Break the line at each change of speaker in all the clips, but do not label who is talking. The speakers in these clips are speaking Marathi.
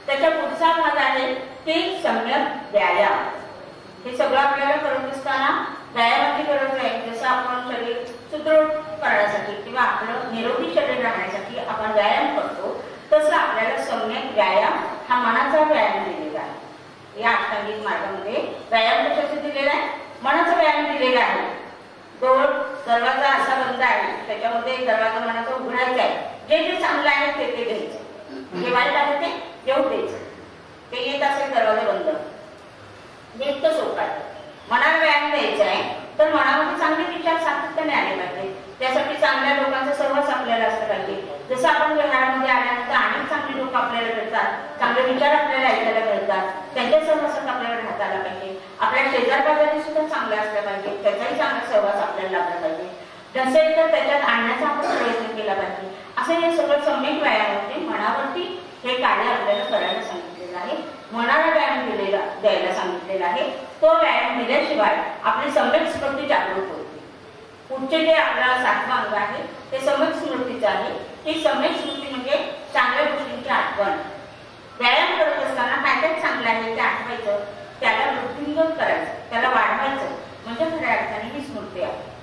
त्याच्या पुढचा भाग आहे की सम्यक व्यायाम। हे सगळं आपल्याला करत असताना व्यायामाची गरज आहे। जसं आपण शरीर सुदृढ करण्यासाठी किंवा आपलं निरोगी शरीर राहण्यासाठी आपण व्यायाम करतो, तसं आपल्याला सम्यक व्यायाम हा मनाचा व्यायाम दिलेला आहे। या अष्टांगिक मार्गामध्ये व्यायाम कशाचा दिलेला आहे? मनाचा व्यायाम दिलेला आहे। दोन दरवाजा असा बंद आहे, त्याच्यामध्ये दरवाजा मनाचा उघडायचा आहे। जे जे चांगलं आहे ते ते घ्यायचं, जे वाईट आहे ते येऊ द्यायचं। ते येत असेल दरवाजा बंद, हे इतकं सोपं आहे। मनाला व्यायाम द्यायचा आहे तर मनामध्ये चांगले विचार सातत्याने आले पाहिजे। त्यासाठी चांगल्या लोकांचा सहवास आपल्याला असला पाहिजे। जसं आपण व्यवहारामध्ये आल्यानंतर अनेक चांगली लोक आपल्याला मिळतात, चांगले विचार आपल्याला ऐकायला मिळतात, त्यांच्या सहवासात आपल्याला राहता आला पाहिजे। आपल्या शेजारपाजारी सुद्धा चांगल्या असल्या पाहिजे, त्याचाही चांगला सहवास आपल्याला लाभला पाहिजे। नसेल तर त्याच्यात आणण्याचा आपण प्रयत्न केला पाहिजे। असं हे सगळं सम्यक व्यायाम होते। मनावरती हे कार्य आपल्याला करायला सांगितलेलं आहे, मनाला व्यायाम द्यायला सांगितलेला आहे। तो व्यायाम दिल्याशिवाय आपली सम्यक स्मृती जागृत होते। पुढचे जे आपला 7वां अंग आहे ते सम्यक स्मृतीचं आहे। ही सम्यक स्मृती म्हणजे चांगल्या गोष्टींची आठवण। व्यायाम करत असताना काय काय चांगलं आहे ते आठवायचं, त्याला वृद्धिंगत करायचं, त्याला वाढवायचं, म्हणजे खऱ्या अर्थाने ही स्मृती आहे।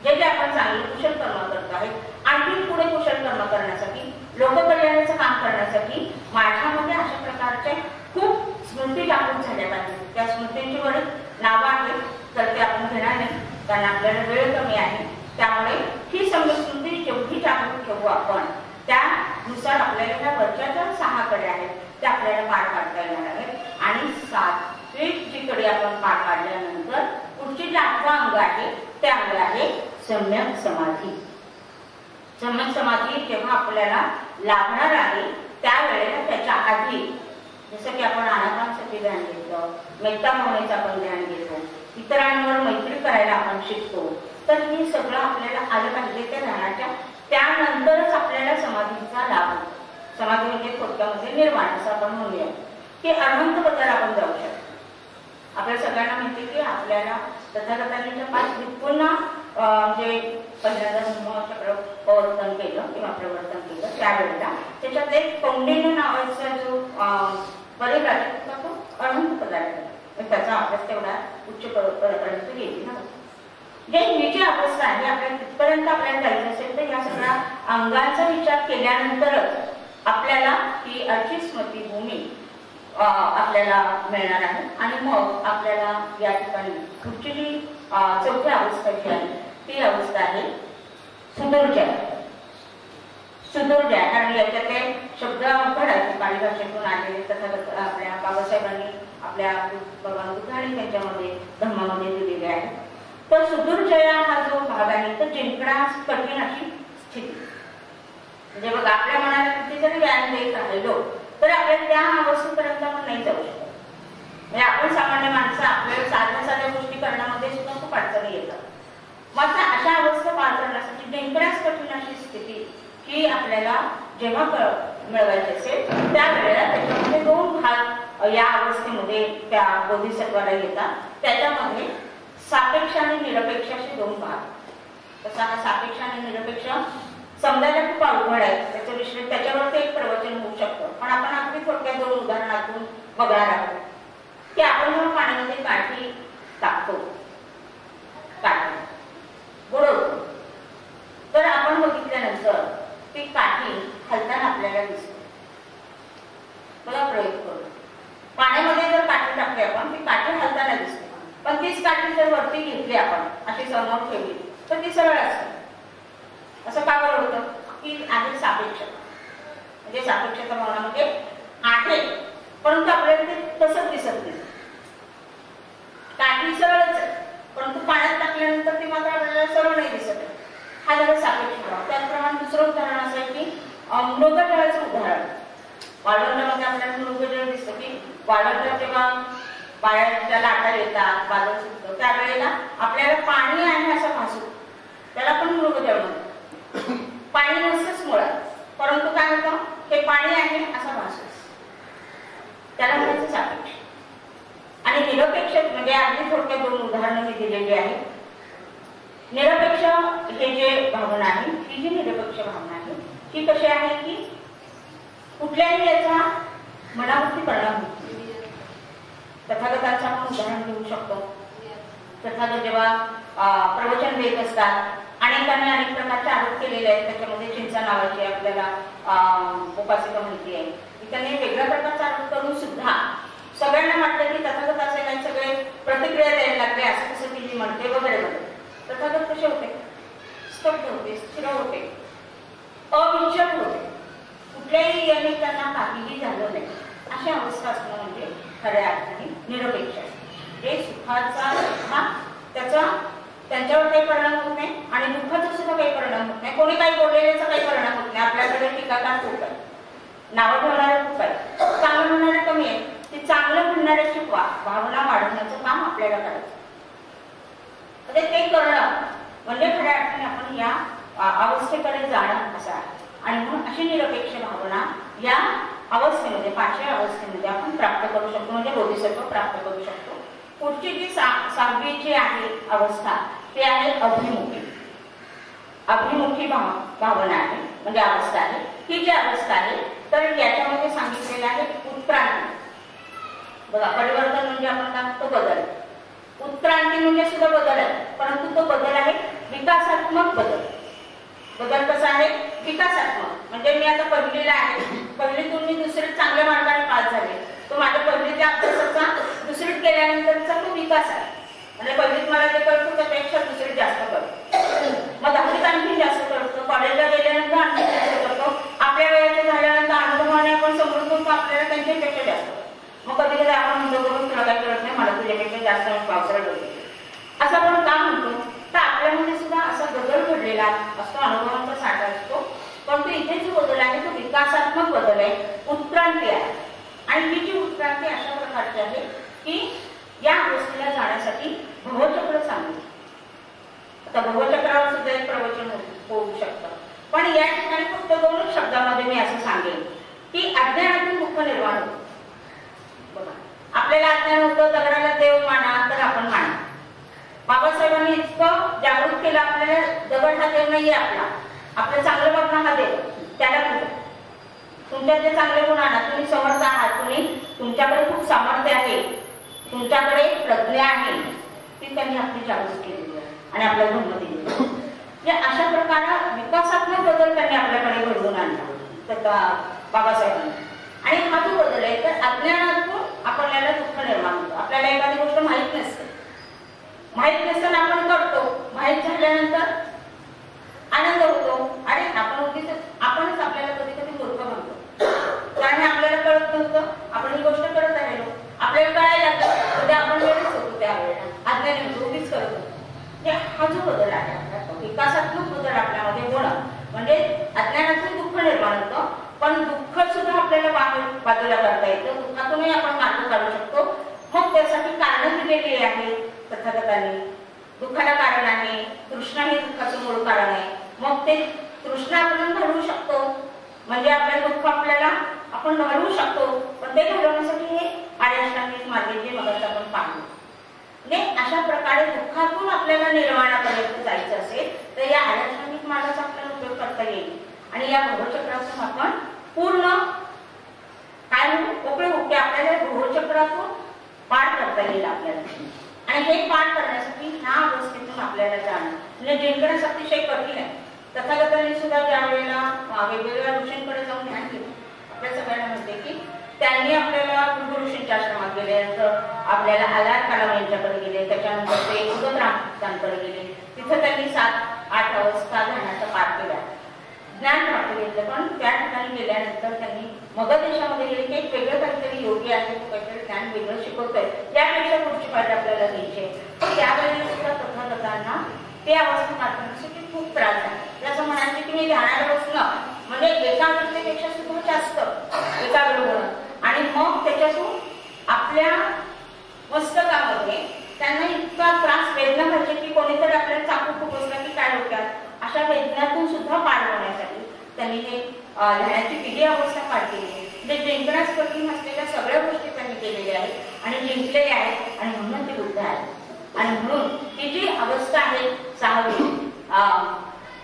जे जे आपण चांगले कुशल कर्म करतो आहे, आणखी पुढे कुशल कर्म करण्यासाठी, लोककल्याणाचं काम करण्यासाठी माझ्यामध्ये अशा प्रकारचे खूप स्मृती जागृत झाल्या पाहिजे। त्या स्मृतींची बरीच नावं आहेत, तर ते आपण घेणार नाही कारण आपल्याला वेळ कमी आहे। त्यामुळे ही सम्यक स्मृती जेवढी जागृत ठेवू आपण, त्यानुसार आपल्याला ह्या वरच्या 6 कडे आहेत ते आपल्याला पार पाडता येणार आहेत। आणि 7वी जी कडे आपण पार पाडल्यानंतर पुढचे जे 8वां अंग आहे ते अंग आहे सम्यक समाधी। सम्यक समाधी जेव्हा आपल्याला लाभणार आहे त्यावेळेला त्याच्या आधी, जसं की आपण आनापानसती ध्यान घेतो, मेत्ता भावनेचं आपण ध्यान घेतो, इतरांवर मैत्री करायला आपण शिकतो, तर हे सगळं आपल्याला आलं पाहिजे त्या ध्यानाच्या। त्यानंतरच आपल्याला समाधीचा लाभ होतो। समाधी म्हणजे थोडक्यामध्ये निर्वाण असं आपण म्हणूया की अनंत पदाला आपण जाऊ शकतो। आपल्या सगळ्यांना माहिती की आपल्याला तथागतांच्या 5 भिक्खूंना जे पहिल्यांदा धम्मचक्र प्रवर्तन केलं किंवा प्रवर्तन केलं त्यावेळेला त्याच्यात एक कौंडिन्य नावाचा जो परिव्राजक होता तो अनंत पदार्थ, त्याचा अभ्यास तेवढा उच्च पर्यंत गेली नव्हती। जे ही जी अवस्था आहे आपल्याला तिथपर्यंत आपल्याला जायचं असेल तर या सगळ्या अंगांचा विचार केल्यानंतरच आपल्याला ही अर्चित स्मृती भूमी आपल्याला मिळणार आहे। आणि मग आपल्याला या ठिकाणी पुढची जी 4थी अवस्था जी आहे ती अवस्था आहे सुदुर्जय। सुदुर्जय कारण याच्यातले शब्द अवघड आहेत, पाली भाषेतून आलेले, तथागत आपल्या बाबासाहेबांनी आपल्या भगवान बुद्धांनी त्यांच्यामध्ये धम्मामध्ये दिलेले आहे। तर सुदुर्जया हा जो भाग आहे तर जिंकण्यास कठीण अशी स्थिती, म्हणजे बघा आपल्या मनाला किती जरी व्यायाम देत राहिलो तर आपल्याला त्या अवस्थेपर्यंत आपण नाही जाऊ शकत। म्हणजे आपण सामान्य माणसं आपल्याला साध्या गोष्टी करण्यामध्ये सुद्धा खूप अडचणी येतात। मात्र अशा अवस्था पार करण्यासाठी जिंकण्यास कठीण अशी स्थिती ही आपल्याला जेव्हा मिळवायची असेल त्यावेळेला त्याच्यामध्ये 2 भाग या अवस्थेमध्ये त्या बोधिसत्वाला येतात। त्याच्यामध्ये सापेक्ष आणि निरपेक्ष असे 2 भाग। तसा हा सापेक्ष आणि निरपेक्ष समजायला खूप अवघड आहे, त्याचं विश्लेषण त्याच्यावरती एक प्रवचन होऊ शकतं, पण आपण अगदी थोडक्यात 2 उदाहरणातून बघणार आहोत की आपण जेव्हा पाण्यामध्ये काठी टाकतो, काठी बुडवतो, तर आपण बघितल्यानंतर ती काठी हलताना आपल्याला दिसते। बघा प्रयोग करू, पाण्यामध्ये जर काठी टाकली आपण ती काठी हलताना दिसते, पण तीच काठी जर वरती घेतली आपण अशी समोर ठेवली तर ती सरळ असते। असं का बरं होतं की आहे सापेक्ष, म्हणजे सापेक्षता भावना म्हणजे आहे परंतु आपल्याला ते तसंच दिसत नाही। काठी सरळच आहे परंतु पाण्यात टाकल्यानंतर ती मात्र आपल्याला सरळ नाही दिसत। हा झाला सापेक्ष भाव। त्याचप्रमाणे दुसरं उदाहरण असं आहे की मृगजळाचं उदाहरण। वाळवंटामध्ये आपल्याला मृगजळ दिसतं की वाळवंटात जेव्हा पाण्याच्या लाटा येतात, वादळ सुटतं, त्यावेळेला आपल्याला पाणी आहे असं भासू, त्याला पण मृगजळ म्हणतात। पाणी नसतंच मुळात, परंतु काय होतं हे पाणी आहे असा भासू, त्याला म्हणायचं सापेक्ष। आणि निरपेक्ष म्हणजे अगदी थोडक्यात 2 उदाहरणं मी दिलेली आहेत। निरपेक्ष हे जे भावना आहे, ही जी निरपेक्ष भावना आहे ही कशी आहे की कुठल्याही याचा मनावरती परिणाम होतो. तथागतांचं आपण उदाहरण घेऊ शकतो. तथागत जेव्हा प्रवचन देत असतात, अनेकांनी अनेक प्रकारचे आरोप केलेले आहेत. त्याच्यामध्ये चिंचा नावाची आपल्याला उपासिका माहिती आहे. त्यांनी वेगळ्या प्रकारचा आरोप करून सुद्धा सगळ्यांना वाटलं की तथागत असे काही सगळे प्रतिक्रिया द्यायला लागले, असं कसं ती म्हणते वगैरे वगैरे. तथागत कसे होते? स्तब्ध होते, स्थिर होते, अविचल होते. कुठल्याही याने त्यांना काहीही झालं नाही. अशी अवस्था असणं म्हणजे खऱ्या अर्थाने निरपेक्ष असते. जे सुखाचा सुद्धा त्याचा त्यांच्यावर काही परिणाम होत नाही आणि दुःखाचा सुद्धा काही परिणाम होत नाही. कोणी काही बोललेल्याचा काही परिणाम होत नाही. आपल्याकडे टीकाकार खूप आहे, नावं ठेवणारे खूप आहे, चांगलं म्हणणारे कमी आहे. ते चांगलं म्हणणाऱ्याची भावना वाढवण्याचं काम आपल्याला करायचं. ते करणं म्हणजे खऱ्या अर्थाने आपण या अवस्थेकडे जाणं असं आहे. आणि म्हणून अशी निरपेक्ष भावना या अवस्थेमध्ये, पाचव्या अवस्थेमध्ये आपण प्राप्त करू शकतो, म्हणजे बोधिसत्व प्राप्त करू शकतो. पुढची जी 6वी जी आहे अवस्था ती आहे अभिमुखी. अभिमुखी भावना आहे, म्हणजे अवस्था आहे. ही जी अवस्था आहे तर याच्यामध्ये सांगितलेलं आहे उत्क्रांती. बघा, परिवर्तन म्हणजे आपण काय म्हणतो बदल. उत्क्रांती म्हणजे सुद्धा बदल आहे, परंतु तो बदल आहे विकासात्मक बदल. बदल कसा आहे? विकासात्मक. म्हणजे मी आता पहिलीला आहे, पहिलीतून मी दुसरीत चांगल्या मार्गाने पास झाले, तो माझ्या पहिलीच्या अभ्यासाचा दुसरीत गेल्यानंतरचा तो विकास आहे. म्हणजे पहिलीत मला जे कळतं त्यापेक्षा दुसरीत जास्त कळतं, मग 10वीत आणखी जास्त कळतं, कॉलेजला गेल्यानंतर आणखी जास्त कळतो. आपल्या वेळेच्या झाल्यानंतर अनुभवाने आपण समजून होतो आपल्याला त्यांच्यापेक्षा जास्त. मग कधी कधी आपण म्हणतो करून तुला काही कळत नाही, मला तुझ्यापेक्षा जास्त पावसाळा कळतो, असं आपण का म्हणतो? तर आपल्यामध्ये सुद्धा असा बदल घडलेला असतो, अनुभवांचा साठा असतो. परंतु इथे जो बदल आहे तो विकासात्मक बदल आहे, उत्क्रांती आहे. आणि ही जी उत्क्रांती अशा प्रकारची आहे की या अवस्थेला जाण्यासाठी भवचक्र सांगितलं. आता भवचक्रावर सुद्धा एक प्रवचन होऊ शकतं, पण या ठिकाणी फक्त 2 शब्दामध्ये मी असं सांगेन की अज्ञानातून दुःख निर्माण होतं. बघा, आपल्याला अज्ञान होतं, दगडाला देव माना तर आपण माना. बाबासाहेबांनी इतकं जागृत केलं आपल्याला, दगड हा देव नाहीये आपला, आपलं चांगलं बघणं हा देव. त्याला कुठं तुमच्यात जे चांगले गुण आणा, तुम्ही समर्थ आहात, तुमच्याकडे खूप सामर्थ्य आहे, तुमच्याकडे प्रज्ञा आहे, ती त्यांनी आपली जागृत केलेली आहे आणि आपल्याला धर्म दिलेला. म्हणजे अशा प्रकारे विकासात्मक बदल त्यांनी आपल्याकडे घडवून आणला बाबासाहेबांनी. आणि हा जो बदल आहे तर अज्ञानातून आपल्याला दुःख निर्माण होतं. आपल्याला एखादी गोष्ट माहीत नसते, माहीत नसताना आपण करतो, माहीत झाल्यानंतर आनंद होतो. आणि आपण आपणच आपल्याला कधी कधी मूर्ख म्हणतो, कारण आपल्याला कळत नव्हतं, आपण ही गोष्ट करत राहिलो, आपल्याला कळायला लागलं तर आपण वेळेस होतो, त्यावेळेला अज्ञानी होतो, उभीच करत होतो. हा जो बदल आहे आपला, विकासात्मक बदल आपल्यामध्ये होणं म्हणजे अज्ञानातून दुःख निर्माण होतं, पण दुःख सुद्धा आपल्याला बाजूला करता येतं, दुःखातूनही आपण मार्ग काढू शकतो. मग त्यासाठी कारण दिलेली आहे तथागतांनी. दुःखाला कारण आहे, तृष्णा हे दुःखाचं मूळ कारण आहे. मग ते तृष्णा आपण घडवू शकतो, म्हणजे आपलं दुःख आपल्याला आपण घडवू शकतो, पण ते घडवण्यासाठी हे आर्याष्टांगिक मार्ग जे मगाशी आपण पाहतो. म्हणजे अशा प्रकारे दुःखातून आपल्याला निर्वाणापर्यंत जायचं असेल तर या आर्याष्टांगिक मार्गाचा आपल्याला उपयोग करता येईल. आणि या भवचक्रातून आपण पूर्ण काय म्हणू मोकळे होते, आपल्याला भवचक्रातून पार करता येईल आपल्याला. आणि हे पार करण्यासाठी ह्या अवस्थेतून आपल्याला जाणं म्हणजे जिंकण्यास अतिशय कठीण आहे. तथागतांनी सुद्धा ज्या वेळेला वेगवेगळ्या ऋषींकडे जाऊन ध्यान केलं, आपल्या सगळ्यांना म्हणते की त्यांनी आपल्याला भृगु ऋषींच्या आश्रमात गेले, आपल्याला आलार कालाम यांच्याकडे गेले, त्याच्यानंतर ते उदगरामांकडे गेले. तिथं त्यांनी 7-8 अवस्था ध्यानाचा पाठ केला, ज्ञान प्राप्त घेतलं. पण त्या ठिकाणी गेल्यानंतर त्यांनी मग देशामध्ये गेले की एक वेगळं काहीतरी योगी आहे, तो काहीतरी ज्ञान वेगळं शिकवतोय, त्यापेक्षा पुढची पाठ आपल्याला घ्यायची. पण त्यावेळेला सुद्धा तथागतांना ते अवस्था पाठवण्यासाठी खूप त्रास आहे. जसं म्हणायचे की मी ध्यानाला बसणं म्हणजे एकाग्रतेपेक्षा सुद्धा जास्त एकाग्र होणं, आणि मग त्याच्यातून आपल्या मस्तकामध्ये त्यांना इतका त्रास वेदना व्हायचे की कोणीतरी आपल्याला चाकू खुपसला की काय डोक्यात, अशा वेदनातून सुद्धा पार होण्यासाठी त्यांनी हे ध्यानाची पिढी अवस्था पार केली. म्हणजे जिंकण्यास कठीण असलेल्या सगळ्या गोष्टी त्यांनी केलेल्या आहेत आणि जिंकलेल्या आहेत, आणि म्हणून ते बुद्ध आहेत. आणि म्हणून ही जी अवस्था आहे 6वी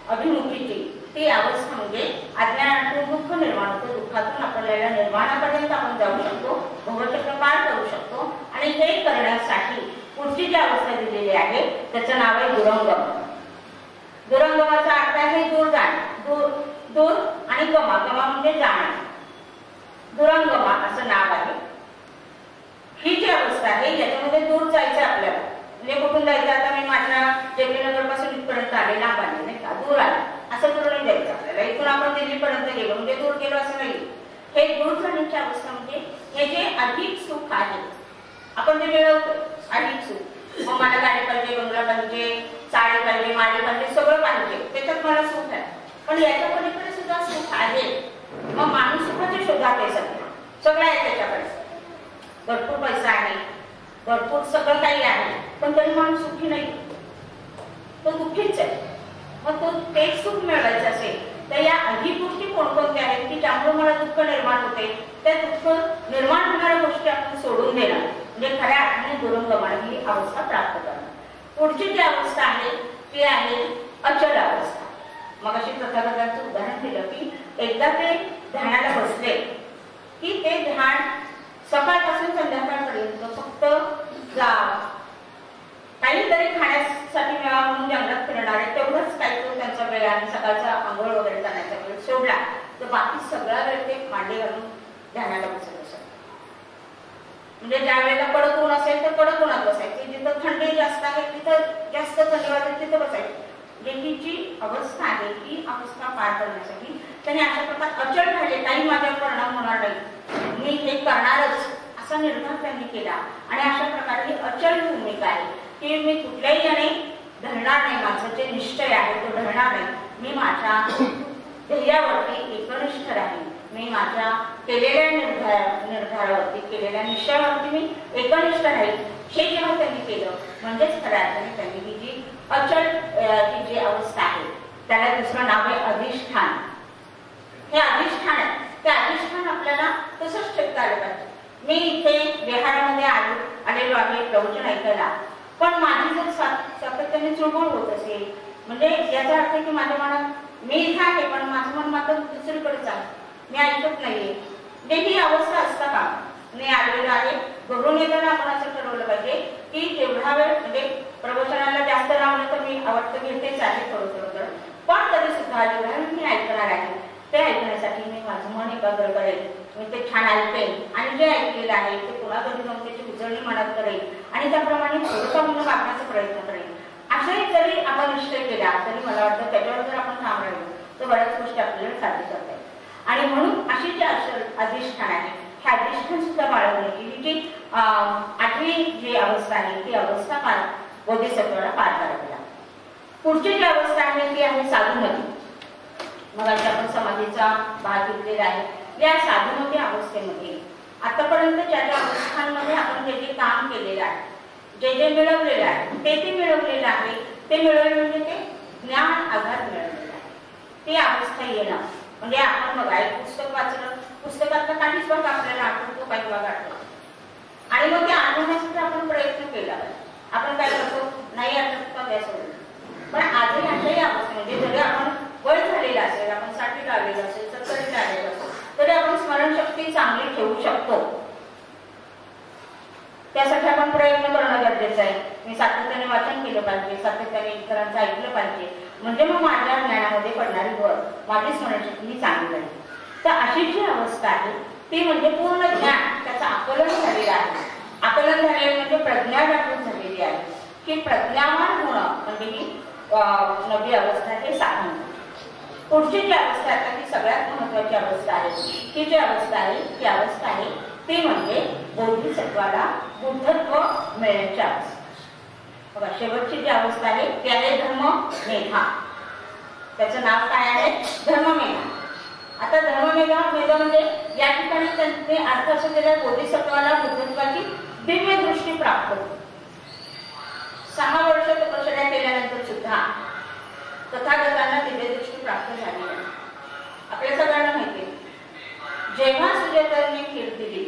अभिमुखीची, ती अवस्था म्हणजे अज्ञानातून दुःख निर्माण होतं, दुःखातून आपल्याला निर्वाणापर्यंत आपण जाऊ शकतो, भवचक्र पार करू शकतो. आणि हे करण्यासाठी पुढची जी अवस्था दिलेली आहे त्याचं नाव आहे दुरंगम. दुरंगमाचा अर्थ आहे दूर जाणे, दूर आणि गमा, गमा म्हणजे जाणे. दुरंगमा असं नाव आहे. ही जी अवस्था आहे याच्यामध्ये दूर जायचं आपल्याला, म्हणजे कुठून जायचं, आता मी माझ्या जेपीनगर पासून इथपर्यंत आले, लांब आले नाही का, दूर आले, असं दूर नाही जायचं आपल्याला. इथून आपण दिल्लीपर्यंत गेलो म्हणजे दूर गेलो असं नाही. हे दूर जाण्याची अवस्था म्हणजे हे जे अधिक सुख आहे आपण जे मिळवतो, अधिक सुख. मग मला गाडी पाहिजे, बंगला पाहिजे, साडी पाहिजे, माडी पाहिजे, सगळं पाहिजे, त्याच्यात मला सुख आहे. पण याच्या पलीकडे सुद्धा सुख आहे. मग माणूस सुखाच्या शोधात आहे, सगळं आहे त्याच्याकडे, भरपूर पैसा आहे, भरपूर सगळं काही आहे, पण तरी माणूस सुखी नाही, तो दुःखीच आहे. मग तो तेच सुख मिळवायचं असेल तर या अधिक गोष्टी कोणकोणत्या आहेत की ज्यामुळे मला दुःख निर्माण होते, त्या दुःख निर्माण होणाऱ्या गोष्टी आपण सोडून देणार, म्हणजे खऱ्या अर्थाने दुरंगमा ही अवस्था प्राप्त करणं. पुढची जी अवस्था आहे ती आहे अचल अवस्था. मग अशी तथागतांचं उदाहरण दिलं की एकदा ते ध्यानाला बसले की ते ध्यान सकाळपासून संध्याकाळपर्यंत फक्त काहीतरी खाण्यासाठी मिळावा म्हणून जंगलात फिरणार आहे तेवढंच काही तो त्यांचा वेळ आणि सकाळचा आंघोळ वगैरे करण्याचा वेळ सोडला तर बाकी सगळा वेळ ते मांडी घालून ध्यानाला बसत असत. म्हणजे ज्या वेळेला कडक ऊन असेल तर कडक उन्हात बसायचे, जिथं थंडी जास्त आहे तिथं जास्त थंडी वाजते तिथं बसायचे. ही जी अवस्था आहे ही अवस्था पार करण्यासाठी त्यांनी अशा प्रकारे अचल राहिले, काही माझ्यावर परिणाम होणार नाही, मी हे करणारच असा निर्धार त्यांनी केला. आणि अशा प्रकारे अचल भूमिका आहे की मी कुठल्याही याने ढळणार नाही, माझं जे निश्चय आहे तो ढळणार नाही, मी माझ्या ध्येयावरती एकनिष्ठ राहील, मी माझ्या केलेल्या निर्धारावरती केलेल्या निश्चयावरती मी एकनिष्ठ राहील. हे जेव्हा त्यांनी केलं म्हणजेच खऱ्या अर्थाने त्यांनी ही जी अचल ही जी अवस्था आहे त्याला दुसरं नाव आहे अधिष्ठान. हे अधिष्ठान आहे, ते अधिष्ठान आपल्याला तसंच ठेवता आलं पाहिजे. मी इथे विहारामध्ये आलेलो आहे प्रवचन ऐकायला, पण माझी जर सातत्याने चुळबुळ होत असेल म्हणजे याचा अर्थ की माझ्या मनात मी इथे आहे पण माझं मन मात्र दुसरीकडेच आहे, मी ऐकत नाहीये. म्हणजे ही अवस्था असता का मी आलेलो आहे. घरून येताना आपण असं ठरवलं पाहिजे की जेवढा वेळ म्हणजे प्रवचनाला जास्त लावलं तर मी आवडतं घेतेच आहे थोडं, पण तरी सुद्धा जेवढा वेळ मी ऐकणार आहे ते ऐकण्यासाठी मी माझं मन एकाग्र करेल, मी ते छान ऐकेल आणि जे ऐकलेलं आहे ते कोणाकडे जाऊन त्याची उजळणी मनात करेल आणि त्याप्रमाणे थोडंसं म्हणून वागण्याचा प्रयत्न करेल. अशाही जरी आपण निश्चय केला तरी मला वाटतं त्याच्यावर जर आपण ठाम राहिलो तर बऱ्याच गोष्टी आपल्याला साध्य करता येईल. आणि म्हणून अशी जी अधिष्ठान आहे हे अधिष्ठान सुद्धा बाळगण्याची ही जी 8वी जी अवस्था आहे ती अवस्था बोधिसत्वाला पार करायला. पुढची जी अवस्था आहे ती आहे साधुमती. मग आपण समाधीचा भाग घेतलेला आहे. या साधुमती अवस्थेमध्ये आतापर्यंत ज्या ज्या अवस्थांमध्ये आपण जे जे काम केलेलं आहे, जे जे मिळवलेलं आहे ते मिळवलेलं आहे, ते मिळवलं म्हणजे ते ज्ञान आधार मिळवलेलं आहे. ती अवस्था येणं म्हणजे आपण बघा एक पुस्तक वाचलं, पुस्तकातला काहीच भाग आपल्याला आठवतो, काही भाग आठवतो आणि मग ते आठवण्यासाठी आपण प्रयत्न केला. आपण काय करतो, नाही आठवत का त्यासोबत. पण आजही अशाही अवस्था म्हणजे जरी आपण वय झालेलं असेल, आपण 60 लावलेलं असेल, 70 लावलेलं असेल तरी आपण स्मरणशक्ती चांगली ठेवू शकतो. त्यासाठी आपण प्रयत्न करणं गरजेचं आहे. मी सातत्याने वाचन केलं पाहिजे, सातत्याने इतरांचं ऐकलं पाहिजे, म्हणजे मग माझ्या ज्ञानामध्ये पडणारी भर, माझी स्मरणशक्ती ही चांगली राहील. तर अशी जी अवस्था आहे ती म्हणजे पूर्ण ज्ञान त्याचं आकलन झालेलं आहे. आकलन झालेलं म्हणजे प्रज्ञा जागृत झालेली आहे की प्रज्ञावान होणं म्हणजे ही 9वी अवस्था हे साधन. पुढची जी अवस्था आहे ती सगळ्यात महत्वाची अवस्था आहे. ही जी अवस्था आहे ती अवस्था आहे ती म्हणजे बोधिसत्वाला बुद्धत्व मिळण्याची अवस्था. बघा शेवटची जी अवस्था आहे ती आहे धर्ममेधा. त्याचं नाव काय आहे, धर्ममेधा. आता धर्ममेधा म्हणजे या ठिकाणी त्यांनी अर्थ असं केला बोधिसत्वाला बुद्धत्वाची दिव्य दृष्टी प्राप्त होते. 6 वर्ष तपश्चर्या केल्यानंतर सुद्धा तथागतांना दिव्य दृष्टी प्राप्त झाली नाही. आपल्या सगळ्यांना माहिती आहे जेव्हा सुजातांनी खीर दिली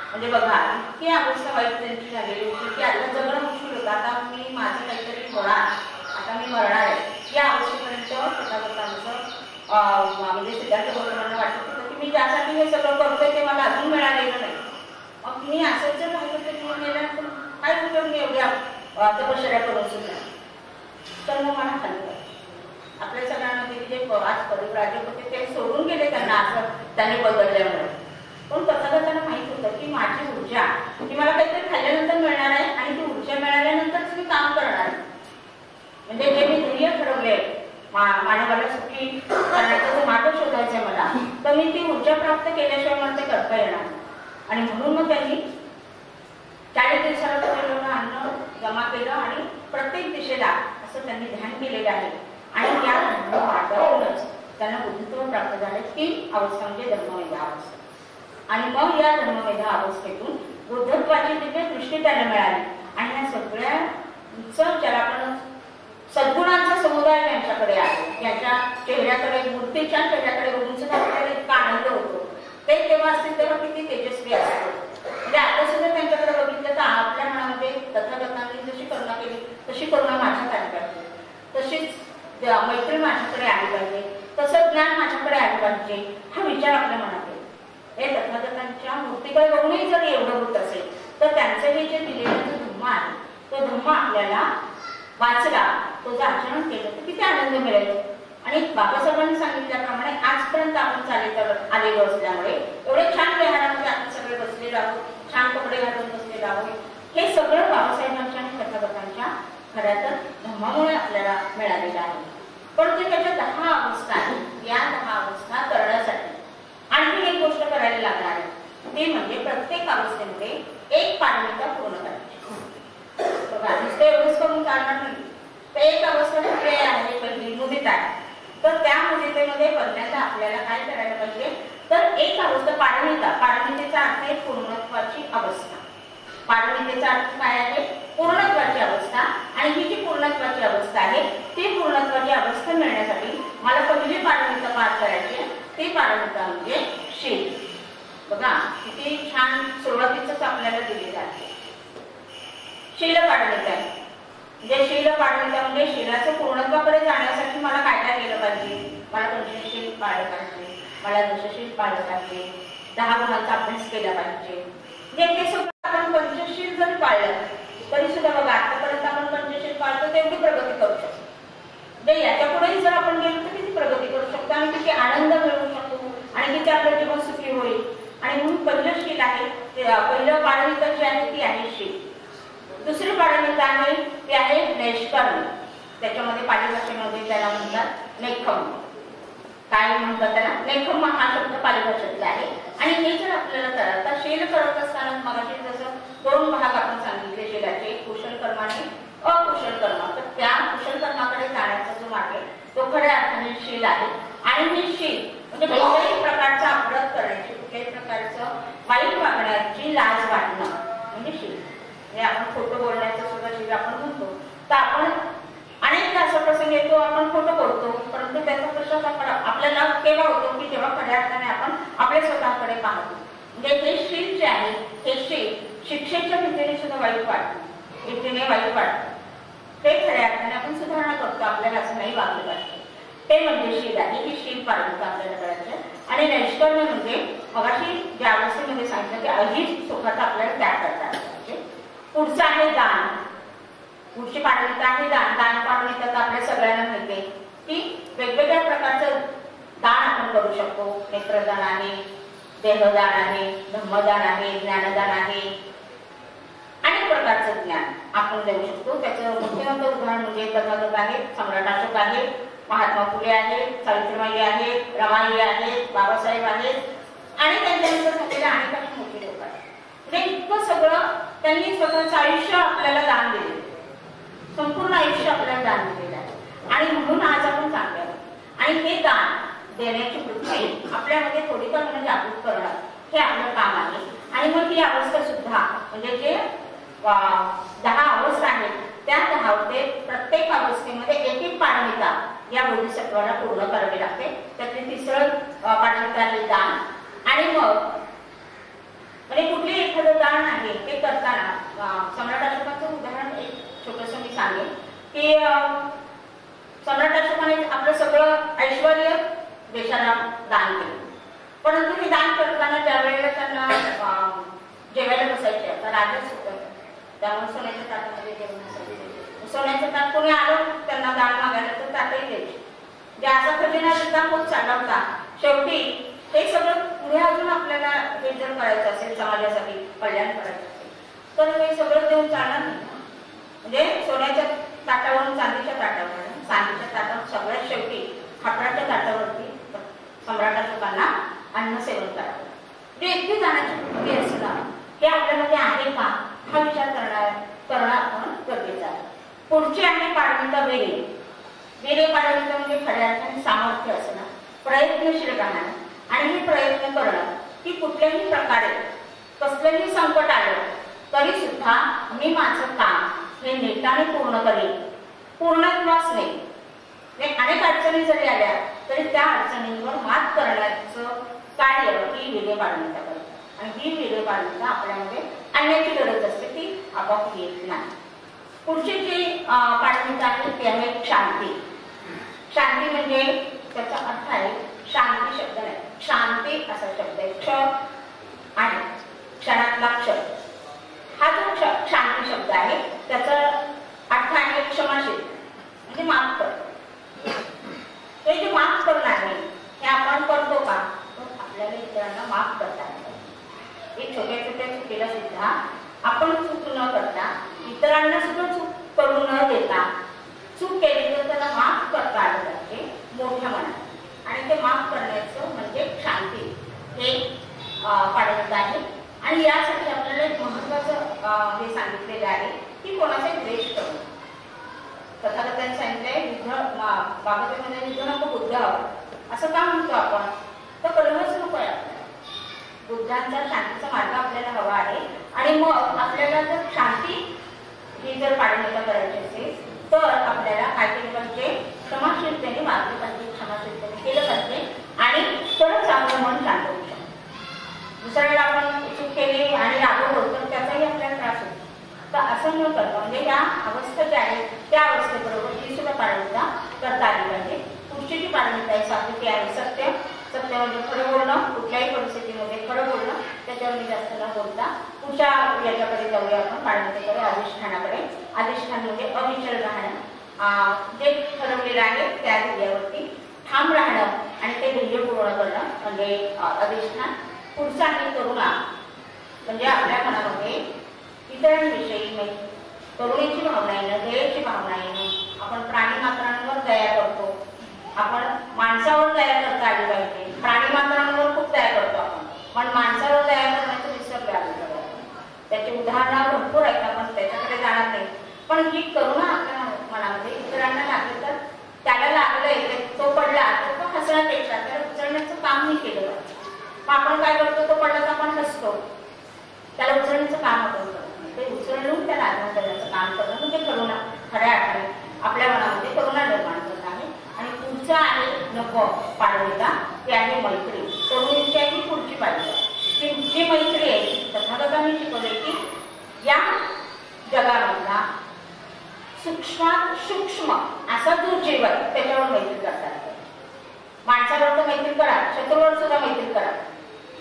म्हणजे बघा इतकी अवस्था वाईट त्यांची झालेली होती की आता जगणं मुश्किल होतं. आता मी माझं काहीतरी होणार, आता मी मरणार आहे या अवस्थेपर्यंत तथागतांचं म्हणजे सिद्धार्थ गौतमांना वाटत होतं की मी ज्यासाठी हे सगळं करतोय ते मला अजून मिळालेलं नाही, मग मी असंच जर राहिलं तर किंवा गेल्यानंतर काय उपयोग मी एवढ्या तपश्चर्या करून सुद्धा. तर मग मला खाल्लं आपल्या सगळ्यांमध्ये जे आज परिव्राजक होते ते सोडून गेले त्यांना असं त्यांनी बदलल्यामुळे. पण तथागतांना माहित होतं की माझी ऊर्जा ही मला काहीतरी खाल्ल्यानंतर मिळणार आहे आणि ती ऊर्जा मिळाल्यानंतरच मी काम करणार आहे. म्हणजे जे मी ध्येय ठरवले मानवाला सुखी करण्याचा जो मार्ग शोधायचा मला, तर मी ती ऊर्जा प्राप्त केल्याशिवाय मला ते करता येणार. आणि म्हणून मग त्यांनी 40 दिवसाला ठेवलेलं अन्न जमा केलं आणि प्रत्येक दिशेला असं त्यांनी ध्यान केलेलं आहे. आणि या मार्गातूनच त्यांना बुद्धित्व प्राप्त झाले. 3 अवस्था म्हणजे धर्ममेधा अवस्था. आणि मग या धर्ममेधा अवस्थेतून बुद्धत्वाची दिव्य दृष्टी त्यांना मिळाली. आणि ह्या सगळ्या ज्याला आपण सद्गुणांचा समुदाय त्यांच्याकडे आहे, ज्याच्या चेहऱ्याकडे मूर्तीच्या चेहऱ्याकडे बघून सुद्धा आपल्याला इतका आनंद होतो. ते तेव्हा असतील तेव्हा किती तेजस्वी असतो. म्हणजे आता सुद्धा त्यांच्याकडे बघितलं तर आपल्या मनामध्ये तथागतांनी जशी करुणा केली तशी करुणा माझ्यात आली पाहिजे, तशीच मैत्री माझ्याकडे आली पाहिजे, तसं ज्ञान माझ्याकडे आलं पाहिजे, हा विचार आपल्या मनात येतो. हे तथागतांच्या मूर्तीकडे बघूनही जर एवढं होत असेल तर त्यांचं हे जे दिलेलं जो धम्म आहे तो धम्म आपल्याला वाचला, तो जर आचरण केलं तर किती आनंद मिळेल. आणि बाबासाहेबांनी सांगितल्याप्रमाणे आजपर्यंत आपण चालत आलेलो असल्यामुळे एवढे छान विहारामध्ये आपण सगळे बसलेलो आहोत, छान कपडे घालून बसलेलो आहोत. हे सगळं बाबासाहेबांच्या आणि तथागतांच्या खऱ्या तर धम्मामुळे आपल्याला मिळालेलं आहे. पण ते त्याच्या 10 अवस्था आहेत. या 10 अवस्था करण्यासाठी आणखी एक गोष्ट करायला लागणार आहे, ती म्हणजे प्रत्येक अवस्थेमध्ये एक पारमिता पूर्ण करायची. बघा नुसतं एवढंच करून चालणार नाही. तर एक अवस्था कुठे आहे, पहिली मुदित आहे. तर त्या मुदितेमध्ये पहिल्यांदा आपल्याला काय करायला पाहिजे, तर एक अवस्था पारमिता. पारमितेचा अर्थ आहे पूर्णत्वाची अवस्था. पारमितेचा अर्थ काय आहे, पूर्णत्वाची अवस्था. आणि ही जी पूर्णत्वाची अवस्था आहे ती पूर्णत्वाची अवस्था मिळण्यासाठी मला पहिली पारमिता पार करायची आहे. ती पारमिता म्हणजे शील. बघा किती छान सुरुवातीच आपल्याला दिलेलं आहे. शील पारमिता आहे. म्हणजे शील पारमिता म्हणजे शीलाचं पूर्णत्वाकडे जाण्यासाठी मला काय काय केलं पाहिजे. मला पंचशील पाळलं पाहिजे, मला दशशील पाळलं पाहिजे, 10 गुणांचा अभ्यास केला पाहिजे. म्हणजे हे सगळं आपण पंचशील जरी पाळलं तरी सुद्धा बघा आतापर्यंत आपण पंचशील पाळतो तेवढी प्रगती करू शकतो. म्हणजे याच्या पुढेही जर आपण गेलो तर किती प्रगती करू शकतो आणि किती आनंद मिळवू शकतो आणि किती आपलं जीवन सुखी होईल. आणि म्हणून पहिलं शील आहे, पहिलं पारमिता जी आहे ती आहे शील. दुसरी पारमिता आहे ती आहे नैष्कर्म. त्याच्यामध्ये पाली भाषेमध्ये त्याला म्हणतात नेखम. काय म्हणतात त्याला, नेखम हा शब्द पाली भाषेतला आहे. आणि हे जर आपल्याला कळत तर शील करत असताना मगाशी जसं 2 भाग आपण सांगितले शीलाचे, कुशल कर्म आणि अकुशल कर्म. तर त्या कुशल कर्माकडे जाण्याचा जो मार्ग आहे तो खऱ्या अर्थाने शील आहे. आणि हे शील म्हणजे कुठल्याही प्रकारचा अपराध करण्याची, कुठल्याही प्रकारचं वाईट वागण्याची लाज वाटणं म्हणजे शील. म्हणजे आपण खोटं बोलण्याचं सुद्धा शील आपण म्हणतो. तर आपण अनेकदा असा प्रसंग येतो आपण खोटं बोलतो, परंतु त्याचा पश्चाताप आपल्याला केव्हा होतो की जेव्हा खऱ्या अर्थाने आपण आपल्या स्वतःकडे पाहतो. म्हणजे हे शील जे आहे हे शील शिक्षेच्या भीतीने सुद्धा वाईट वाटतं, भीतीने वाईट वाटतं. ते खऱ्या अर्थाने आपण सुधारणा करतो, आपल्याला असं नाही वागलं पाहिजे. ते म्हणजे शील आहे. ही शील पारमिता आपल्याला करायचं. आणि नैष्कर्म म्हणजे मगाशी ज्या अवस्थेमध्ये सांगितलं की अहित सुखाचा आपल्याला त्याग करता आला पाहिजे. पुढचं आहे दान. पुढची पारमिता आहे दान. दान पारमिता तर आपल्या सगळ्यांना माहिती आहे की वेगवेगळ्या प्रकारचं दान आपण करू शकतो. नेत्रदान आहे, देहदान आहे, धम्मदान आहे, ज्ञानदान आहे. अनेक प्रकारचं ज्ञान आपण देऊ शकतो. त्याचं मोठे उदाहरण म्हणजे तथागत आहे, सम्राट अशोक आहे, महात्मा फुले आहेत, सावित्रीबाई आहेत, रमाई आहेत, बाबासाहेब आहेत आणि त्यांच्यानंतर झालेल्या अनेक अशी मोठी लोक आहेत. म्हणजे इतकं सगळं त्यांनी स्वतःचं आयुष्य आपल्याला दान दिले, संपूर्ण आयुष्य आपल्याला दान दिलेलं आहे. आणि म्हणून आज आपण चांगले आहोत. आणि हे दान देण्याची वृत्ती आपल्यामध्ये थोडी तर म्हणजे जागृत करणं हे आपलं काम आहे. आणि मग ही अवस्था सुद्धा म्हणजे जे 10 अवस्था आहेत त्या 10 प्रत्येक अवस्थेमध्ये एक पारमिता या बोधिसत्वाला पूर्ण करावी लागते. त्यातली तिसरं पारमिता आहे दान. आणि मग म्हणजे कुठले एखादं दान आहे ते करताना सम्राट अशोकाचं उदाहरण एक छोटंसं मी सांगेन की सम्राट अशोकाने आपलं सगळं ऐश्वर्य देशाला दान केलं. परंतु हे दान करताना ज्या वेळेला त्यांना जेवायला बसायचे, आता राजाच होतं, त्यामुळे सोन्याच्या ताटामध्ये जेवण असायचे. सोन्याचं ताट कोणी आलं त्यांना दान मागायला तर ताटही द्यायचे. असा खजिना सुद्धा खूप चालला होता. शेवटी हे सगळं पुढे अजून आपल्याला हे जर करायचं असेल, समाजासाठी कल्याण करायचं असेल, तर हे सगळं देऊन चालणार नाही. म्हणजे सोन्याच्या ताटावरून चांदीच्या ताटावर, चांदीच्या ताटावर सगळ्यात शेवटी खापराच्या ताटावरती सम्राटा लोकांना अन्न सेवन करावं. इतकी जाण्याची वृत्ती असणं हे आपल्यामध्ये आहे का, हा विचार करणं आपण गरजेचं आहे. पुढची आहे पारमिता वेरे. वेरे पारमिता म्हणजे खऱ्या अर्थाने सामर्थ्य असणं, प्रयत्नशील राहणं आणि हे प्रयत्न करणं की कुठल्याही प्रकारे कसलंही संकट आलं तरी सुद्धा मी माझं काम हे नेटाने पूर्ण करेन. पूर्णत्वास नाही, अनेक अडचणी जरी आल्या तरी त्या अडचणींवर मात करण्याचं कार्य ही वीर्य पारमिता करतात. आणि ही वीर्य पारमिता आपल्यामध्ये आणण्याची गरज असते, ती आपोआप येत नाही. पुढची जी पारमिता आहे ती आहे शांती. शांती म्हणजे त्याचा अर्थ आहे शांती शब्द नाही, शांती असा शब्द आहे. क्ष आणि क्षणातला क्षण, हा जो शांती शब्द आहे त्याचा अर्थ आहे क्षमाशील, म्हणजे माफ कर. हे जे माफ करणं आहे हे आपण करतो का, तर आपल्याला इतरांना माफ करता येतं. हे छोट्या छोट्या चुकीला सुद्धा आपण चूक न करता, इतरांना सुद्धा चूक करू न देता, चूक केली तर त्याला माफ करता आलं पाहिजे मोठ्या मनात. आणि ते माफ करण्याचं म्हणजे शांती हे पारमिता आहे. आणि यासाठी आपल्याला एक महत्वाचं हे सांगितलेलं आहे की कोणाचा द्वेष करू. तथागतांनी सांगितलंय बाबतीमध्ये युद्ध नको बुद्ध हवं, असं का म्हणतो आपण, तर कलहच नको आहे आपल्याला. बुद्धांचा शांतीचा मार्ग आपल्याला हवा आहे. आणि मग आपल्याला जर शांती ही जर पारमिता करायची असेल तर आपल्याला काय केलं पाहिजे, क्षमाशीलतेने वागले पाहिजे, क्षमाशीलतेने केलं पाहिजे आणि तरच आपलं मन शांत होऊ शकतं. दुसऱ्याला आपण चूक केली आणि रागवलो तर त्याचाही आपल्याला त्रास होतो. तर असं न करता म्हणजे या अवस्था ज्या आहेत त्या अवस्थेबरोबर ही सुद्धा पारमिता करता आली पाहिजे. पुढची जी पारमिता आहे सात्विकी आहे सत्य. सत्य म्हणजे खरं बोलणं, कुठल्याही परिस्थितीमध्ये खरं बोलणं, त्याच्यावर मी जास्त न बोलता पुढच्या याच्याकडे जाऊया आपण, पारमितेकडे, अधिष्ठानाकडे. अधिष्ठान म्हणजे अविचल राहणं, जे ठरवलेलं आहे त्या ध्येयावरती ठाम राहणं आणि ते ध्येय पूर्ण करणं म्हणजे अधिष्ठान. पुढचा आहे करुणा, म्हणजे आपल्या मनामध्ये इतरांविषयी करुणेची भावना येणं, दयेची भावना येणं. आपण प्राणी मात्रांवर दया करतो, आपण माणसावर दया करता आली पाहिजे. प्राणी मात्रांवर खूप दया करतो आपण, पण माणसावर दया करण्याचं विसरलो आलं. त्याची उदाहरणं भरपूर आहेत, आपण त्याच्याकडे जाणार नाही. पण ही करुणा आपल्या मनामध्ये इतरांना लागली तर त्याला लागलंय, तो पडला तर तो हसण्यापेक्षा त्याला उचलण्याचं काम नाही केलं पाहिजे. आपण काय करतो, तो पडला तर आपण हसतो, त्याला उचलण्याचं काम आपण करतो. ते उचलून त्याला आत्मन करण्याचं काम करणं म्हणजे करुणा खऱ्या अर्थाने आपल्या मनामध्ये करुणा निर्माण करणं आहे. आणि पुढचा आहे नको पारमिता, ती आहे मैत्री. करुणेची आहे ही पुढची पारमिता. जी मैत्री आहे तथागतांनी शिकवले की या जगामधला सूक्ष्मात सूक्ष्म असा जो जीव आहे त्याच्यावर मैत्री करतात. माणसावर तर मैत्री करा, शत्रूवर सुद्धा मैत्री करा.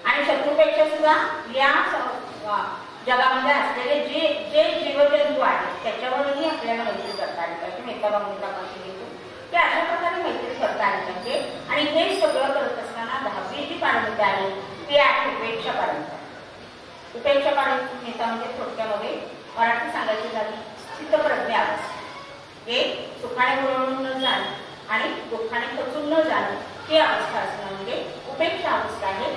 आणि शत्रूपेक्षा सुद्धा या जगामध्ये असलेले जे जीवजंतू आहेत त्याच्यावरही आपल्याला मैत्री करता आली पाहिजे. मेहताबाईंचा आपण घेतो की अशा प्रकारे मैत्री करता आली पाहिजे. आणि हे सगळं करत असताना 10वी जी पारमिता आहे ती आहे उपेक्षा पारमिता. उपेक्षा पारमिता म्हणजे थोडक्यामध्ये मराठी सांगायची झाली स्थितप्रज्ञ अवस्था. हे सुखाने बुडवून न जाणं आणि दुःखाने खचून न जाणं ही अवस्था असणं म्हणजे उपेक्षा अवस्था आहे.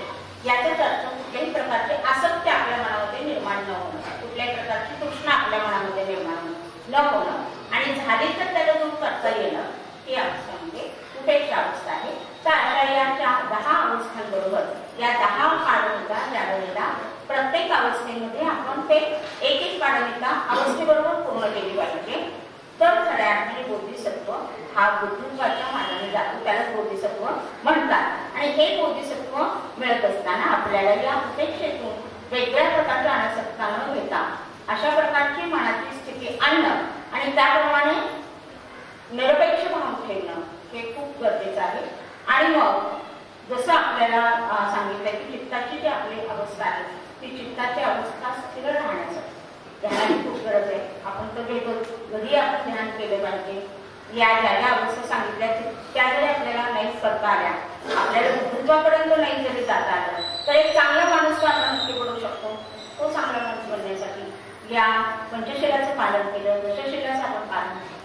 याचाच अर्थ कुठल्याही प्रकारचे आसक्ती आपल्या मनामध्ये निर्माण न होणं, कुठल्याही प्रकारची तृष्णा आपल्या मनामध्ये निर्माण न होणं आणि झाली तर त्याला दूर करता येणं ही अवस्था म्हणजे उपेक्षा अवस्था आहे. तर अशा या 10 अवस्थांबरोबर या 10 पारमिता ज्यावेळेला प्रत्येक अवस्थेमध्ये आपण ते एक पारमिता अवस्थेबरोबर पूर्ण केली पाहिजे. तर खऱ्या अर्थाने बोधिसत्व हा बुद्धित्वाच्या मार्गाने जातो, त्याला बोधिसत्व म्हणतात. आणि हे बोधिसत्व मिळत असताना आपल्याला या उपेक्षेतून वेगळ्या प्रकारच्या अनासक्ता न घेता अशा प्रकारची मनाची स्थिती आणणं आणि त्याप्रमाणे निरपेक्ष भाव ठेवणं हे खूप गरजेचं आहे. आणि मग जसं आपल्याला सांगितलंय की चित्ताची जी आपली अवस्था आहे ती चित्ताची अवस्था स्थिर राहण्यासाठी ध्यानाची खूप गरज आहे. आपण तर घेतो कधी आपण ध्यान केलं पाहिजे. या ज्या अवस्था सांगितल्या त्या जरी आपल्याला नाही करता आल्या, आपल्याला बुद्धत्वापर्यंत नाही जरी जाता आलं, तर एक चांगला माणूस तो आपण नक्की बनवू शकतो. तो चांगला माणूस बनण्यासाठी या पंचशिलाचं पालन केलं, दशशिलाचं आपण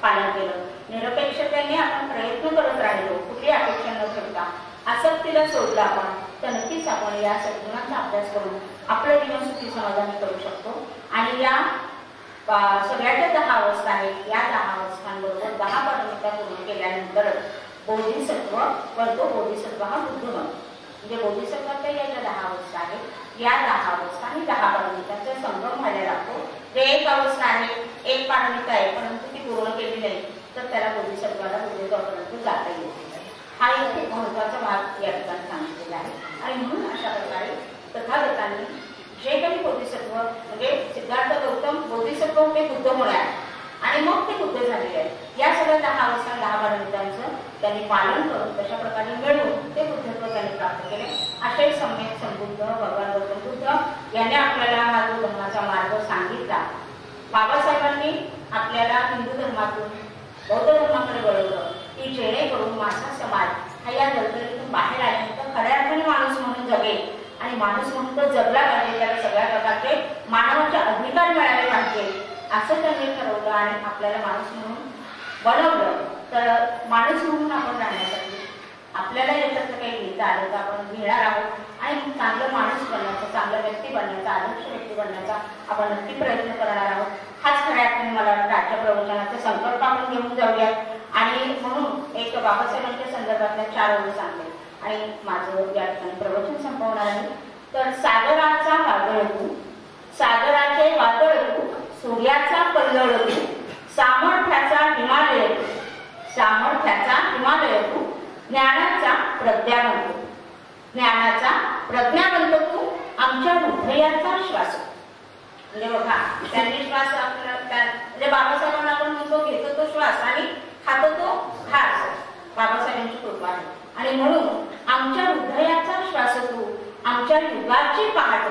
पालन केलं, निरपेक्षतेने आपण प्रयत्न करत राहिलो, कुठली अपेक्षा न ठेवता आसक्तीला सोडलं आपण, तर नक्कीच आपण या सद्गुणांचा अभ्यास करून आपलं जीवन सुखी समाधानी करू शकतो. आणि या सगळ्याच्या 10 अवस्था आहेत. या 10 अवस्थांबरोबर 10 पारमिता पूर्ण केल्यानंतरच बोधिसत्व करतो. बोधिसत्व हा बुद्धमन म्हणजे बोधिसत्वाच्या या ज्या 10 अवस्था आहेत या 10 अवस्था आणि 10 पारमितांचा संगम व्हायला लागतो. जे एक अवस्था आहे, एक पारमिता आहे, परंतु ती पूर्ण केली नाही तर त्याला बोधिसत्वाला बुद्धत्वापर्यंत जाता येते. हा एक खूप महत्वाचा भाग या ठिकाणी सांगितलेला आहे. आणि म्हणून अशा प्रकारे तथागतांनी जे काही बोधिसत्व म्हणजे सिद्धार्थ गौतम बोधिसत्व होते बुद्ध होणार आणि मग ते बुद्ध झालेले आहे. या सगळ्या 10 अवस्था 10 पारमितांचं त्यांनी पालन करून तशा प्रकारे मिळवून ते बुद्धत्व त्यांनी प्राप्त केले. असे सम्यक संबुद्ध भगवान गौतम बुद्ध यांनी आपल्याला हा जो धर्माचा मार्ग सांगितला. बाबासाहेबांनी आपल्याला हिंदू धर्मातून बौद्ध धर्माकडे वळवलं की जेणेकरून माझा समाज हा या दलदलीतून बाहेर आल्यानंतर खऱ्या अर्थाने माणूस म्हणून जगेल आणि माणूस म्हणून तो जगला पाहिजे, त्याला सगळ्या प्रकारचे मानवाचे अधिकार मिळाले पाहिजे असं त्यांनी ठरवलं आणि आपल्याला माणूस म्हणून बनवलं. तर माणूस म्हणून आपण राहण्यासाठी आपल्याला याच्यात काही घेता आलं तर आपण घेणार आहोत आणि चांगलं माणूस बनण्याचा, चांगला व्यक्ती बनण्याचा, आदर्श व्यक्ती बनण्याचा आपण नक्की प्रयत्न करणार आहोत. हाच खऱ्या अर्थाने मला वाटतं आजच्या प्रवचनाचा संकल्प आपण घेऊन जाऊयात. आणि म्हणून एक बाबासाहेबांच्या संदर्भातल्या 4 ओळी सांगते आणि माझं या ठिकाणी प्रवचन संपवणार आहे. तर सागराचा वादळ तू, सागराचे वादळ तू, सूर्याचा कल्लोळ तू, सामर्थ्याचा हिमालय तू, सामर्थ्याचा हिमालय तू, ज्ञानाचा प्रज्ञावंत, ज्ञानाचा प्रज्ञावंत तू, आमच्या हृदयाचा श्वास. म्हणजे बघा त्यांनी श्वास म्हणजे बाबासाहेबांना आपण म्हणतो घेतो तो श्वास आणि खातो तो घास. बाबासाहेबांची कृपा आहे. आणि म्हणून आमच्या हृदयाचा श्वास तू, आमच्या युगाची पहाट.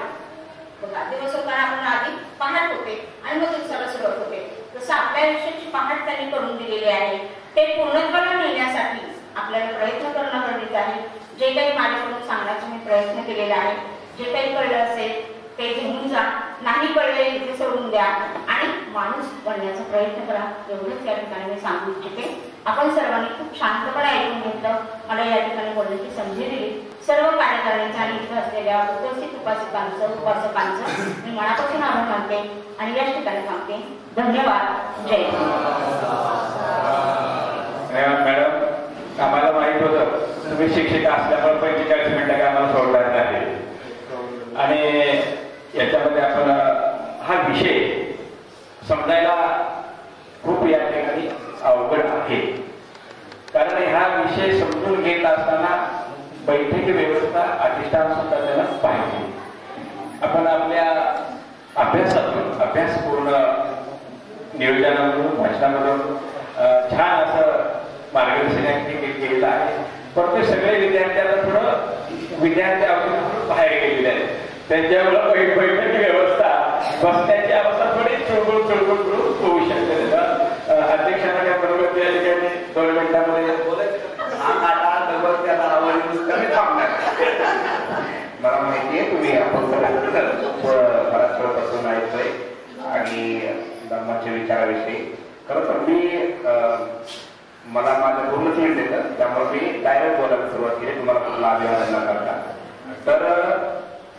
बघा दिवस होताना आपण आधी पहाट होते आणि मग दिवसाला सुरुवात होते. जसं आपल्या आयुष्याची पहाट त्यांनी करून दिलेली आहे ते पूर्णत्वाला नेण्यासाठी आपल्याला प्रयत्न करणं गरजेचं आहे. जे काही माझ्याकडून सांगण्याचा मी प्रयत्न केलेला आहे, जे काही कळलं असेल ते घेऊन जा, नाही कळले इथे सोडून द्या आणि माणूस बनण्याचा प्रयत्न करा. एवढंच या ठिकाणी मी सांगू इच्छिते. आपण सर्वांनी खूप शांतपणे ऐकून घेतलं. मला या ठिकाणी बोलण्याची संधी दिली. सर्व कार्यकारिणीचं आणि इथं असलेल्या उपस्थित उपासकांचं मी मनापासून आभार मानते आणि याच ठिकाणी सांगते धन्यवाद. जय
मॅडम, आम्हाला माहित होतं तुम्ही शिक्षिका असल्यामुळे 45 मिनिटं काय आम्हाला सोडणार नाही आणि याच्यामध्ये आपण हा विषय समजायला खूप या ठिकाणी अवघड आहे. कारण हा विषय समजून घेत असताना बैठकी व्यवस्था अधिष्ठान सुद्धा त्याला पाहिजे. आपण आपल्या अभ्यासातून अभ्यासपूर्ण नियोजनामधून भाषणामधून छान असं मार्गदर्शन केलेलं आहे. परंतु सगळे विद्यार्थ्यांना थोडं विद्यार्थी बाहेर गेलेले आहेत. त्यांच्यामुळे बैठकी व्यवस्था बसण्याची अवस्था थोडी चुळबुळ होऊ शकते. अध्यक्षांना काय बरोबर त्या ठिकाणी 2 मिनिटांमध्ये मला माहितीये तुम्ही आपण बराच वेळपासून ऐकतोय आणि धर्माच्या विचाराविषयी. खरं तर मी मला माझं पूर्णच मिनिट देतं त्यामुळे मी डायरेक्ट बोलायला सुरुवात केली. तुम्हाला कुठला अभिवादन न करता. तर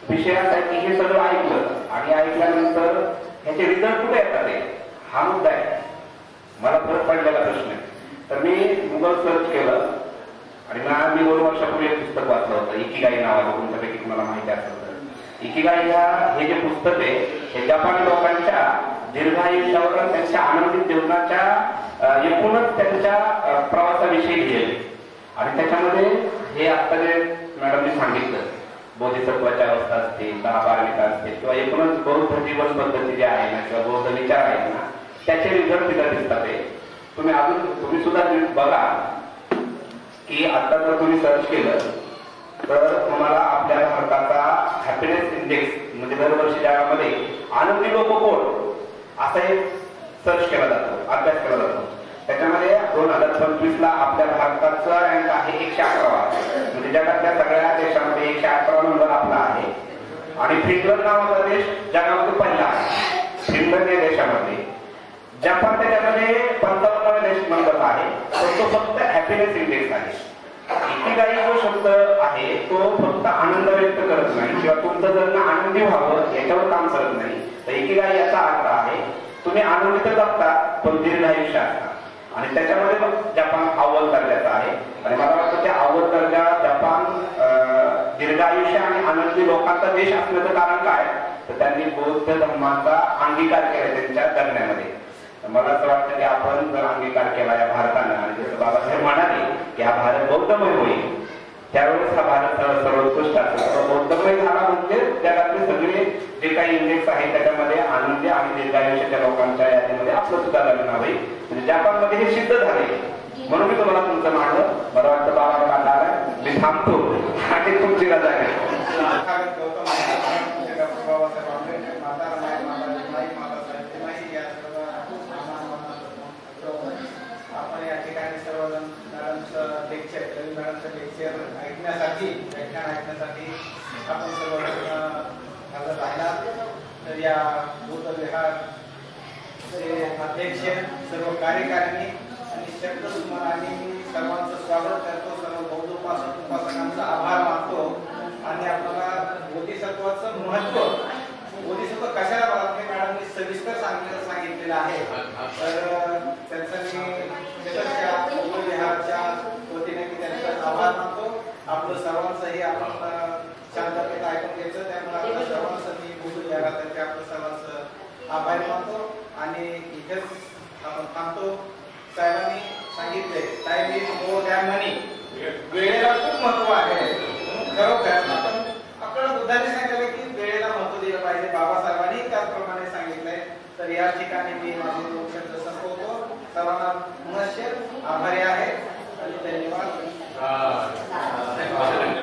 विषय असा आहे की हे सगळं ऐकलं आणि ऐकल्यानंतर ह्याचे रिझल्ट कुठे येतात हा मुद्दा आहे. मला फरक पडलेला प्रश्न आहे. तर मी गुगल सर्च केलं आणि मी 2 वर्षापूर्वी एक पुस्तक वाचलं होतं इकिगाई नावाचं. तुमच्यापैकी तुम्हाला माहिती असेल तर इकिगाई हे जे पुस्तक आहे हे जपानी लोकांच्या दीर्घायुष्यावर त्यांच्या आनंदित जीवनाच्या एकूणच त्यांच्या प्रवासाविषयी लिहिले आणि त्याच्यामध्ये हे आता जे मॅडमने सांगितलं बोधिसत्वाच्या अवस्था असतील, 10 पारमिता असतील किंवा एकूणच बौद्ध जीवन पद्धती जी आहे ना किंवा बौद्ध विचार आहेत ना त्याचे रिझल्ट तिथं दिसतात. तुम्ही सुद्धा बघा की आता जर तुम्ही सर्च केलं तर तुम्हाला आपल्या भारताचा हॅपीनेस इंडेक्स म्हणजे दरवर्षी जगामध्ये आनंदी लोक कोण असा एक सर्च केला जातो, अभ्यास केला जातो. त्याच्यामध्ये 2025 ला आपल्या भारताचा रँक आहे 111. म्हणजे जगातल्या सगळ्या देशांमध्ये 111 नंबर आपला आहे. आणि फिनलंड नावाचा देश जगामध्ये पहिला आहे. फिनलंड या देशामध्ये. जपान त्याच्यामध्ये 55 देश नंबर आहे, तर तो फक्त हॅपीनेस इंडेक्स आहे. इकिगाई जो शब्द आहे तो फक्त आनंद व्यक्त करत नाही किंवा तुमचं जगणं आनंदी व्हावं याच्यावर काम करत नाही. तर इकिगाई याचा अर्थ आहे तुम्ही आनंदित जगता पण दीर्घायुष्य असता. आणि त्याच्यामध्ये मग जपान अव्वल दर्जाचा आहे. आणि मला वाटतं त्या अव्वल दर्जा जपान दीर्घायुष्य आणि आनंदी लोकांचा देश असण्याचं कारण काय, तर त्यांनी बौद्ध धर्माचा अंगीकार केला त्यांच्या जगण्यामध्ये. मला असं वाटतं की आपण जर अंगीकार केला या भारतानं आणि जसं बाबासाहेब म्हणाले की हा भारत बौद्धमय होईल, त्यावेळेस हा भारत सर्वोत्कृष्ट असेल. बौद्धमय झाला म्हणजे जगातले सगळे जे काही इंडेक्स आहे त्याच्यामध्ये आनंदी आणि दीर्घायुष्याच्या लोकांच्या यादीमध्ये आपलं सुद्धा लग्न होईल. म्हणजे जपानमध्ये हे सिद्ध झाले. म्हणून मी तुम्हाला तुमचं मांडलं. मला वाटतं बाबा काढणार मी थांबतो आणि तुमची रजा घेतो.
आपण या ठिकाणी सर्वजण लेक्चर ऐकण्यासाठी व्याख्यान ऐकण्यासाठी आपण सर्वजण हजर राहिलात. तर या बुद्ध विहारचे अध्यक्ष, सर्व कार्यकारिणी आणि शब्दसुमनांनी मी सर्वांचं स्वागत करतो. सर्व बौद्ध उपासकांचा आभार मानतो. आणि आपल्याला बोधिसत्वाचं महत्व, बोधिसत्व कशाला बाळगते मॅडमनी सविस्तर सांगितलेलं आहे. तर त्यांचं मी बौद्ध विहारच्या वतीने मी त्यांचा आभार मानतो. आपलं सर्वांचंही आपण शांततेत ऐकून घ्यायचं. त्यामुळे आपल्या सर्वांचं मी बौद्ध विहारातर्फे आपलं सर्वांचं आभार मानतो. आणि इथेच आपण थांबतो. साहेबांनी सांगितले टाइम इज मोर दॅन मनी. वेळेला खूप महत्व आहे. खरोखर आपण आपल्याला बुद्धाने सांगितलं की वेळेला महत्व दिलं पाहिजे. बाबासाहेबांनी त्याचप्रमाणे सांगितलंय. तर या ठिकाणी मी माझे 2 शब्द संपवतो. सर्वांना पुनश्च आभारी आहे आणि धन्यवाद.